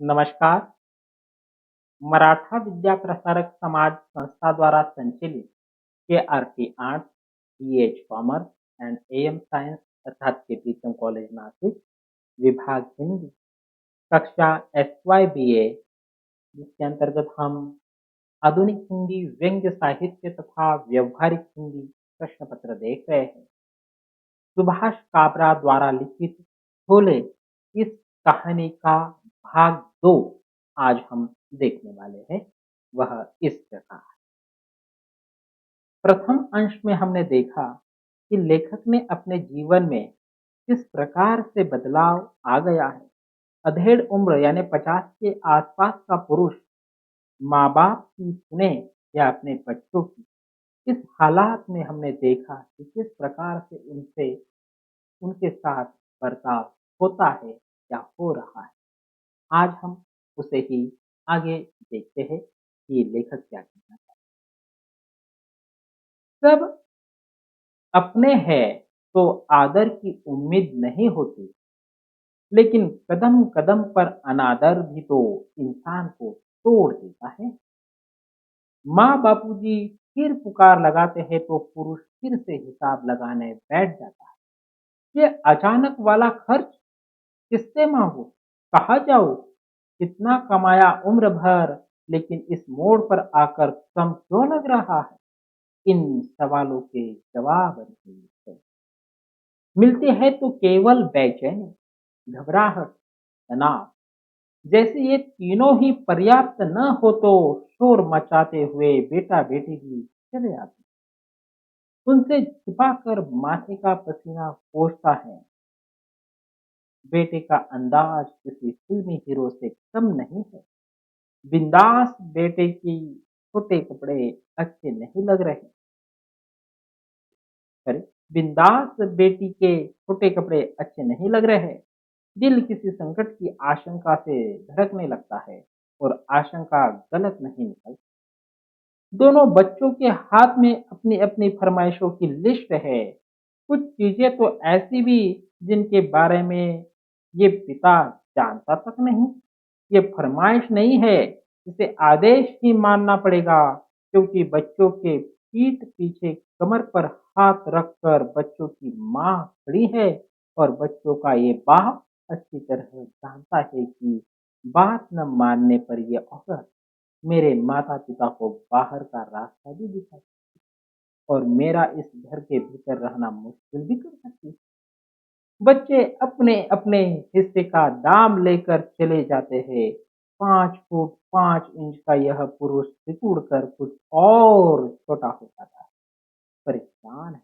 नमस्कार। मराठा विद्या प्रसारक समाज संस्था द्वारा संचालित KRT arts, BH commerce and AM science अर्थात के प्रीतम कॉलेज नासिक, विभाग हिंदी, कक्षा SYBA, जिसके अंतर्गत हम आधुनिक हिंदी, व्यंग्य साहित्य तथा व्यवहारिक हिंदी प्रश्न पत्र देख रहे हैं। सुभाष काबरा द्वारा लिखित शोले इस कहानी का भाग 2 आज हम देखने वाले हैं। वह इस प्रकार। प्रथम अंश में हमने देखा कि लेखक ने अपने जीवन में किस प्रकार से बदलाव आ गया है। अधेड़ उम्र यानी 50 के आसपास का पुरुष माँ बाप की सुने या अपने बच्चों की, इस हालात में हमने देखा कि किस प्रकार से उनके साथ बर्ताव होता है या हो रहा है। आज हम उसे ही आगे देखते हैं कि लेखक क्या कहना चाहता है। सब अपने हैं तो आदर की उम्मीद नहीं होती, लेकिन कदम कदम पर अनादर भी तो इंसान को तोड़ देता है। माँ बापूजी फिर पुकार लगाते हैं तो पुरुष फिर से हिसाब लगाने बैठ जाता है। ये अचानक वाला खर्च किससे मांगू, कहाँ जाऊँ, कितना कमाया उम्र भर, लेकिन इस मोड़ पर आकर कम क्यों लग रहा है। इन सवालों के जवाब नहीं मिलते हैं तो केवल बेचैनी, घबराहट, तनाव, जैसे ये तीनों ही पर्याप्त न हो तो शोर मचाते हुए बेटा बेटी भी चले आते, उनसे छुपाकर माथे का पसीना पोंछता है। बेटे का अंदाज किसी फिल्मी हीरो से कम नहीं है। बिंदास बेटे की छोटे कपड़े अच्छे नहीं लग रहे। अरे, बिंदास बेटी के छोटे कपड़े अच्छे नहीं लग रहे हैं। दिल किसी संकट की आशंका से धड़कने लगता है और आशंका गलत नहीं निकलती। दोनों बच्चों के हाथ में अपनी अपनी फरमाइशों की लिस्ट है। कुछ चीजें तो ऐसी भी जिनके बारे में ये पिता जानता तक नहीं। ये फरमाइश नहीं है, इसे आदेश ही मानना पड़ेगा, क्योंकि बच्चों के पीठ पीछे कमर पर हाथ रखकर बच्चों की माँ खड़ी है और बच्चों का ये बाप अच्छी तरह जानता है कि बात न मानने पर ये औरत मेरे माता पिता को बाहर का रास्ता भी दिखा और मेरा इस घर के भीतर रहना मुश्किल भी कर सकती है। बच्चे अपने अपने हिस्से का दाम लेकर चले जाते हैं। 5 फुट 5 इंच का यह पुरुष सिकुड़ कर कुछ और छोटा हो जाता है। परेशान है,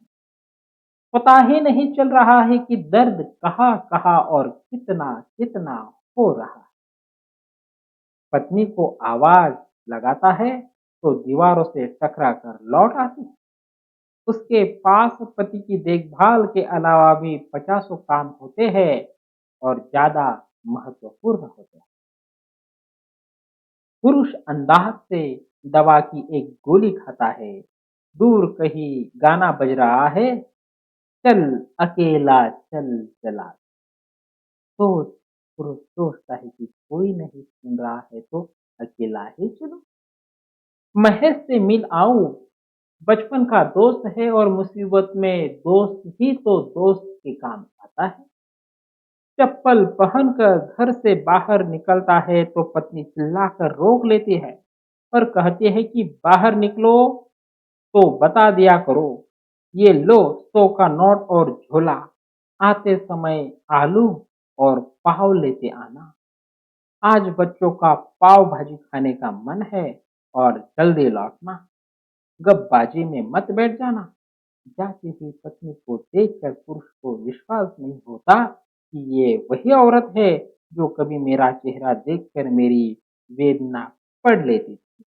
पता ही नहीं चल रहा है कि दर्द कहाँ कहाँ और कितना कितना हो रहा है। पत्नी को आवाज लगाता है तो दीवारों से टकरा कर लौट आती है। उसके पास पति की देखभाल के अलावा भी पचासों काम होते हैं और ज्यादा महत्वपूर्ण होते हैं। पुरुष अंदाज से दवा की एक गोली खाता है। दूर कहीं गाना बज रहा है, चल अकेला चल चला। सोच, पुरुष सोचता है कि कोई नहीं सुन रहा है तो अकेला ही चलो। महेश से मिल आऊं, बचपन का दोस्त है और मुसीबत में दोस्त ही तो दोस्त के काम आता है। चप्पल पहनकर घर से बाहर निकलता है तो पत्नी चिल्लाकर रोक लेती है और कहती है कि बाहर निकलो तो बता दिया करो। ये लो 100 का नोट और झोला, आते समय आलू और पाव लेते आना। आज बच्चों का पाव भाजी खाने का मन है और जल्दी लौटना। गपबाजी में मत बैठ जाना। जाती हुई पत्नी को देखकर पुरुष को विश्वास नहीं होता कि ये वही औरत है जो कभी मेरा चेहरा देखकर मेरी वेदना पढ़ लेती थी।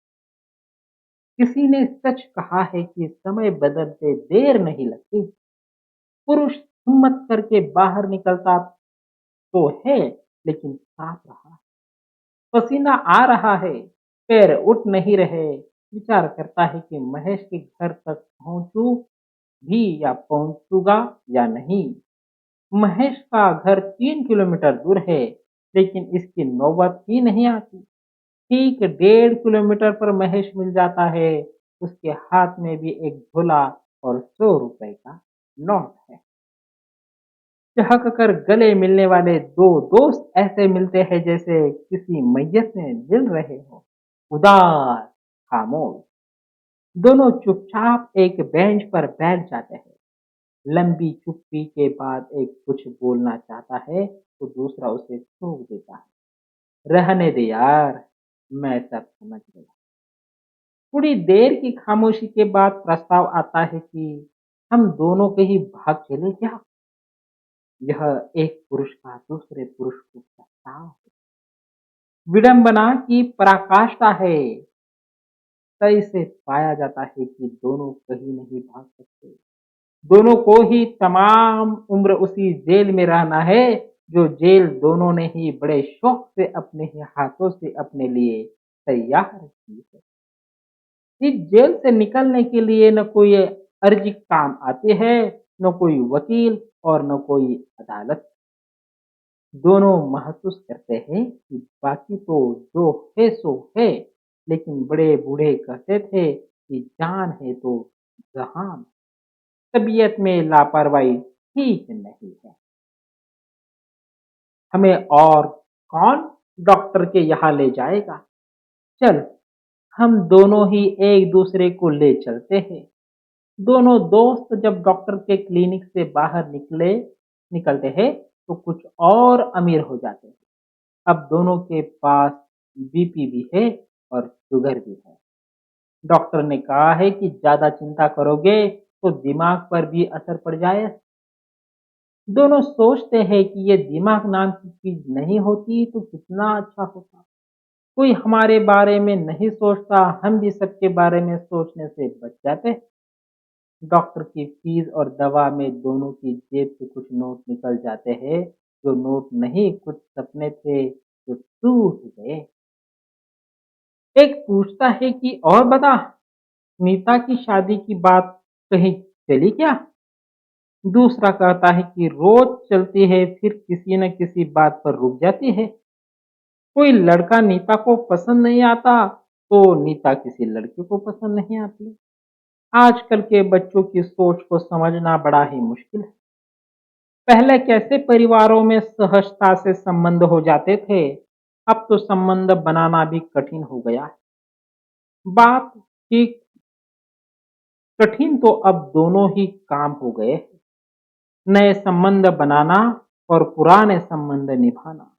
किसी ने सच कहा है कि समय बदलते देर नहीं लगती। पुरुष हिम्मत करके बाहर निकलता तो है, लेकिन साफ रहा, पसीना आ रहा है, पैर उठ नहीं रहे। विचार करता है कि महेश के घर तक पहुंचूं भी या पहुंचूंगा या नहीं। महेश का घर 3 किलोमीटर दूर है। लेकिन इसकी नौबत ही नहीं आती। ठीक 1.5 किलोमीटर पर महेश मिल जाता है। उसके हाथ में भी एक झोला और 100 रुपए का नोट है। चहक कर गले मिलने वाले दो दोस्त ऐसे मिलते हैं जैसे किसी मैयत से मिल रहे हो। उदास, खामोश। दोनों चुपचाप एक बेंच पर बैठ जाते हैं। लंबी चुप्पी के बाद एक कुछ बोलना चाहता है तो दूसरा उसे टोक देता है। रहने दे यार, मैं सब समझ गया। थोड़ी देर की खामोशी के बाद प्रस्ताव आता है कि हम दोनों कहीं भाग चले क्या। यह एक पुरुष का दूसरे पुरुष को प्रस्ताव है। विडंबना की पराकाष्ठा है। तय से पाया जाता है कि दोनों कहीं नहीं भाग सकते। दोनों को ही तमाम उम्र उसी जेल में रहना है जो जेल दोनों ने ही बड़े शौक से अपने ही हाथों से अपने लिए तैयार की है। इस जेल से निकलने के लिए न कोई अर्जी काम आती है, न कोई वकील और न कोई अदालत। दोनों महसूस करते हैं कि बाकी तो जो है सो है, लेकिन बड़े बूढ़े कहते थे कि जान है तो जहान। तबीयत में लापरवाही ठीक नहीं है। हमें और कौन डॉक्टर के यहाँ ले जाएगा। चल, हम दोनों ही एक दूसरे को ले चलते हैं। दोनों दोस्त जब डॉक्टर के क्लिनिक से बाहर निकलते हैं तो कुछ और अमीर हो जाते हैं। अब दोनों के पास बीपी भी है और शुगर भी है। डॉक्टर ने कहा है कि ज्यादा चिंता करोगे तो दिमाग पर भी असर पड़ जाए। दोनों सोचते हैं कि ये दिमाग नाम की चीज नहीं होती तो कितना अच्छा होता। कोई हमारे बारे में नहीं सोचता, हम भी सबके बारे में सोचने से बच जाते। डॉक्टर की फीस और दवा में दोनों की जेब से कुछ नोट निकल जाते हैं। जो नोट नहीं, कुछ सपने थे जो टूट गए। एक पूछता है कि और बता, नीता की शादी की बात कहीं चली क्या। दूसरा कहता है कि रोज चलती है फिर किसी न किसी बात पर रुक जाती है। कोई लड़का नीता को पसंद नहीं आता तो नीता किसी लड़के को पसंद नहीं आती। आजकल के बच्चों की सोच को समझना बड़ा ही मुश्किल है। पहले कैसे परिवारों में सहजता से संबंध हो जाते थे, अब तो संबंध बनाना भी कठिन हो गया है। बात ठीक कठिन तो अब दोनों ही काम हो गए हैं। नए संबंध बनाना और पुराने संबंध निभाना।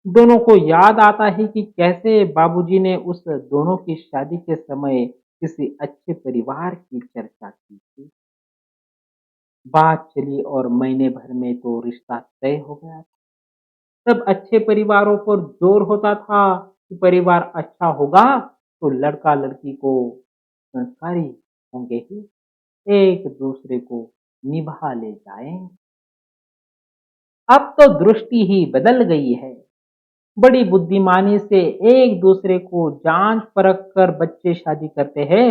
दोनों को याद आता है कि कैसे बाबूजी ने उस दोनों की शादी के समय किसी अच्छे परिवार की चर्चा की थी। बात चली और महीने भर में तो रिश्ता तय हो गया था। तब अच्छे परिवारों पर जोर होता था कि परिवार अच्छा होगा तो लड़का लड़की को संस्कारी होंगे ही, एक दूसरे को निभा ले जाएंगे। अब तो दृष्टि ही बदल गई है। बड़ी बुद्धिमानी से एक दूसरे को जांच परख कर बच्चे शादी करते हैं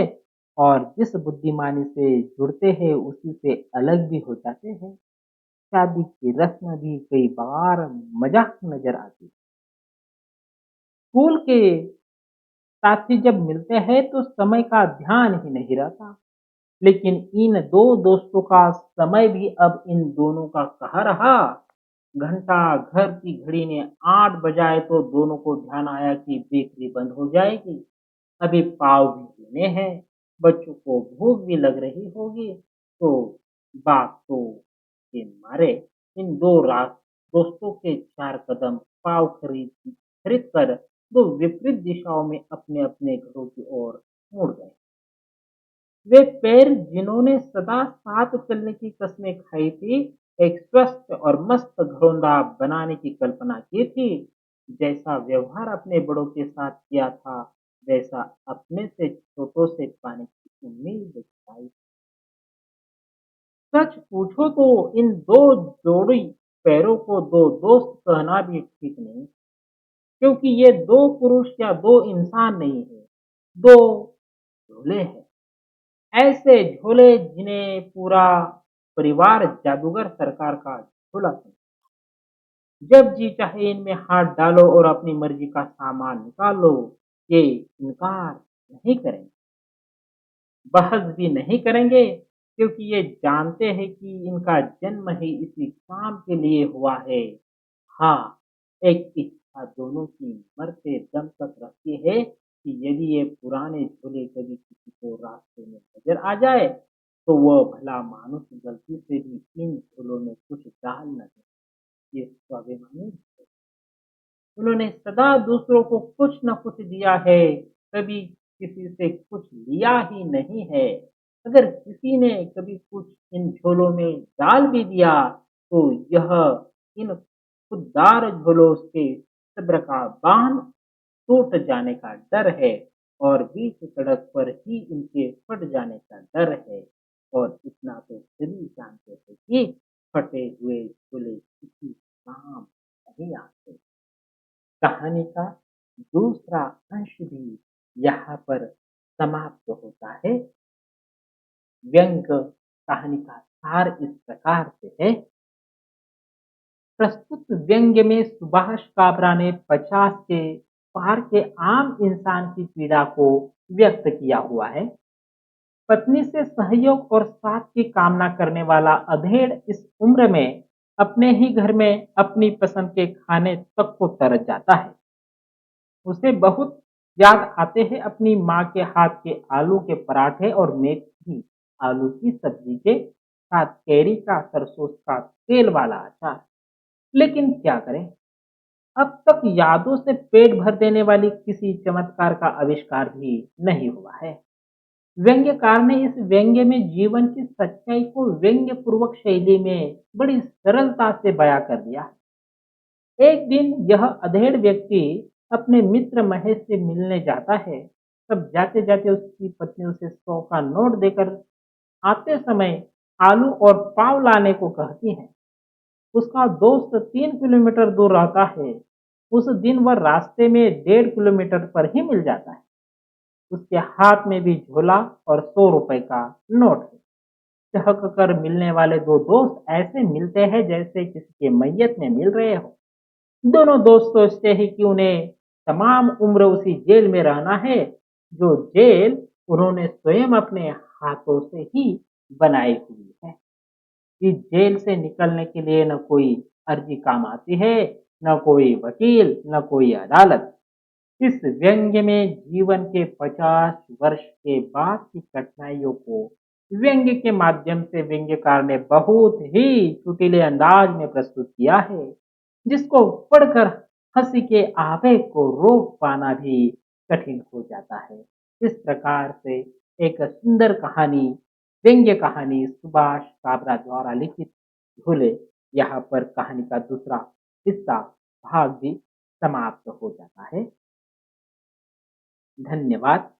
और जिस बुद्धिमानी से जुड़ते हैं उसी से अलग भी हो जाते हैं। शादी की रस्म भी कई बार मजाक नजर आती है। स्कूल के साथी जब मिलते हैं तो समय का ध्यान ही नहीं रहता। लेकिन इन दो दोस्तों का समय भी अब इन दोनों का कहाँ रहा। घंटा घर की घड़ी ने 8 बजाए तो दोनों को ध्यान आया कि बेकरी बंद हो जाएगी। अभी पाव भी लेने हैं। बच्चों को भूख भी लग रही होगी। तो बात तो के मारे इन दो रात दोस्तों के 4 कदम पाव खरीद कर दो विपरीत दिशाओं में अपने अपने घरों की ओर मुड़ गए। वे पैर जिन्होंने सदा साथ चलने की कस्में खाई थी, एक स्वस्थ और मस्त घरोंदा बनाने की कल्पना की थी। जैसा व्यवहार अपने बड़ों के साथ किया था, वैसा अपने से छोटों से पाने की उम्मीद जताई। सच पूछो तो इन दो जोड़ी पैरों को दो दोस्त कहना भी ठीक नहीं, क्योंकि ये दो पुरुष या दो इंसान नहीं है, दो झूले हैं। ऐसे झोले जिन्हें पूरा परिवार जादूगर सरकार का झोला समझे। जब जी चाहे इनमें हाथ डालो और अपनी मर्जी का सामान निकालो। ये इनकार नहीं करेंगे, बहस भी नहीं करेंगे, क्योंकि ये जानते हैं कि इनका जन्म ही इसी काम के लिए हुआ है। हाँ, एक इच्छा दोनों की मरते दम तक रहती है कि यदि ये पुराने झोले कभी किसी को रास्ते में नजर आ जाए, तो वह भला मानुस गलती से भी इन झोलों में कुछ डाल न दे। ये स्वाभिमानी है। उन्होंने सदा दूसरों को कुछ न कुछ दिया है, कभी किसी से कुछ लिया ही नहीं है। अगर किसी ने कभी कुछ इन झोलों में डाल भी दिया, तो यह इन खुददार झोलों से सब्र का बांध टूट जाने का डर है, और बीच सड़क पर ही इनके फट जाने का डर है। और इतना तो सभी जानते हैं कि फटे हुए झोले किसी काम नहीं आते। कहानी का दूसरा अंश भी यहाँ पर समाप्त होता है। व्यंग कहानी का सार इस प्रकार से है। प्रस्तुत व्यंग्य में सुभाष काबरा ने 50 के पार के आम इंसान की पीड़ा को व्यक्त किया हुआ है। पत्नी से सहयोग और साथ की कामना करने वाला अधेड़ इस उम्र में अपने ही घर में अपनी पसंद के खाने तक को तरस जाता है। उसे बहुत याद आते हैं अपनी माँ के हाथ के आलू के पराठे और मेथी आलू की सब्जी के साथ कैरी का सरसों का तेल वाला अचार। लेकिन क्या करें, अब तक यादों से पेट भर देने वाली किसी चमत्कार का आविष्कार भी नहीं हुआ है। व्यंग्यकार ने इस व्यंग्य में जीवन की सच्चाई को व्यंग्य पूर्वक शैली में बड़ी सरलता से बयां कर दिया है। एक दिन यह अधेड़ व्यक्ति अपने मित्र महेश से मिलने जाता है। तब जाते जाते उसकी पत्नी उसे 100 का नोट देकर आते समय आलू और पाव लाने को कहती है। उसका दोस्त 3 किलोमीटर दूर रहता है। उस दिन वह रास्ते में 1.5 किलोमीटर पर ही मिल जाता है। उसके हाथ में भी झोला और 100 रुपए का नोट है। चहक कर मिलने वाले दो दोस्त ऐसे मिलते हैं जैसे किसी के मैयत में मिल रहे हो। दोनों दोस्त सोचते हैं कि उन्हें तमाम उम्र उसी जेल में रहना है, जो जेल उन्होंने स्वयं अपने हाथों से ही बनाई हुई है। इस जेल से निकलने के लिए न कोई अर्जी काम आती है, न कोई वकील, न कोई अदालत। इस व्यंग्य में जीवन के 50 वर्ष के बाद की कठिनाइयों को व्यंग्य के माध्यम से व्यंग्यकार ने बहुत ही चुटीले अंदाज में प्रस्तुत किया है, जिसको पढ़कर हंसी के आवेग को रोक पाना भी कठिन हो जाता है। इस प्रकार से एक सुंदर कहानी, व्यंग्य कहानी सुभाष काबरा द्वारा लिखित झूले, यहाँ पर कहानी का दूसरा हिस्सा भाग भी समाप्त हो जाता है। धन्यवाद।